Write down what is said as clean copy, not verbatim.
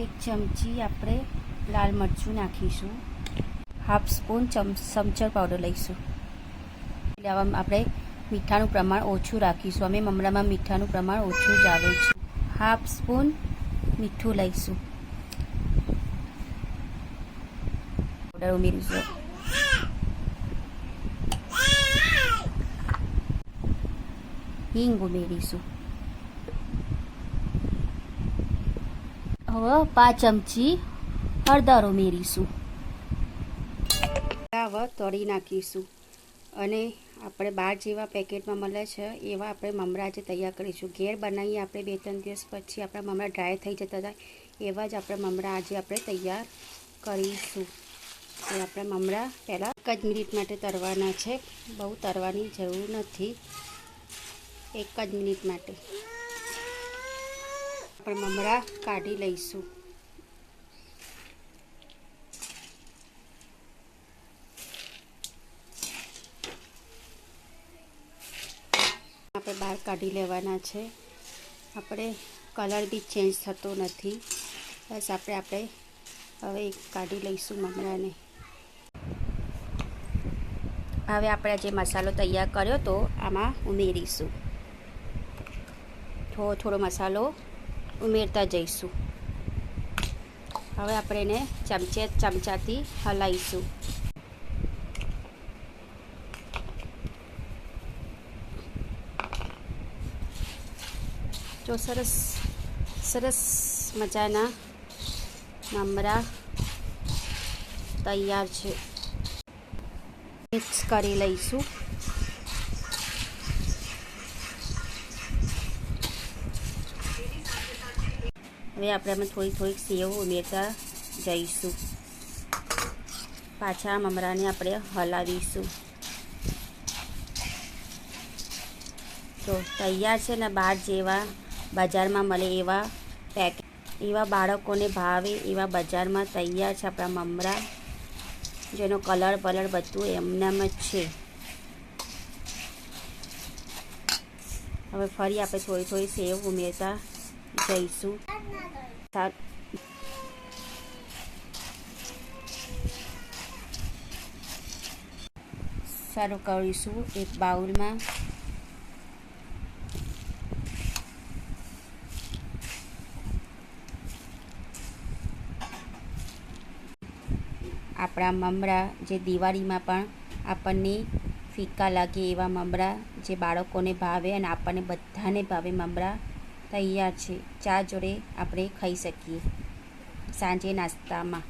એક ચમચી આપણે લાલ મરચું નાખીશું, હાફ સ્પૂન સમચર પાવડર લઈશું. એટલે આપણે મીઠાનું પ્રમાણ ઓછું રાખીશું. અમે મમરામાં મીઠાનું પ્રમાણ ઓછું જ આવે છે. હાફ સ્પૂન મીઠું લઈશું, પાવડર ઉમેરીશું. હિંગ ઉમેરીશું. હવે 5 ચમચી હળદર ઉમેરીશું. હવે તળી નાખીશું અને આપણે 12 જેવા પેકેટમાં મળે છે એવા આપણે મમરા જે તૈયાર કરીશું. ઘેર બનાવીએ આપણે 2-3 દિવસ પછી આપણા મમરા ડ્રાય થઈ જતા હતા, એવા જ આપણે મમરા આજે આપણે તૈયાર કરીશું. એ આપણે મમરા પહેલાં 1 જ મિનિટ માટે તળવાના છે, બહુ તળવાની જરૂર નથી. 1 જ મિનિટ માટે આપણે મમરા કાઢી લઈશું. આપણે બહાર કાઢી લેવાના છે. આપણે કલર બી ચેન્જ થતો નથી. બસ આપણે હવે કાઢી લઈશું મમરાને. હવે આપણે જે મસાલો તૈયાર કર્યો તો આમાં ઉમેરીશું. થોડો મસાલો ઉમેરતા જઈશું. હવે આપણે એને ચમચાથી હલાવીશું. જો સરસ મજાના મમરા તૈયાર છે. મિક્સ કરી લઈશું. હવે આપણે આમાં થોડીક સેવ ઉમેરતા જઈશું. પાછા મમરાને આપણે હલાવીશું. તો તૈયાર છે ને, બહાર જેવા બજારમાં મળે એવા પેકેટ, એવા બાળકોને ભાવે એવા બજારમાં તૈયાર છે આપણા મમરા, જેનો કલર બધું એમનેમ જ છે. હવે ફરી આપણે થોડી સેવ ઉમેરતા જઈશું. સર્વ કરીશું એક બાઉલમાં. આપણા મમરા જે દિવાળીમાં પણ આપણને ફીકા લાગે એવા મમરા, જે બાળકોને ભાવે અને આપણને બધાને ભાવે મમરા તૈયાર છે. ચા જોડે આપણે ખાઈ શકીએ સાંજે નાસ્તામાં.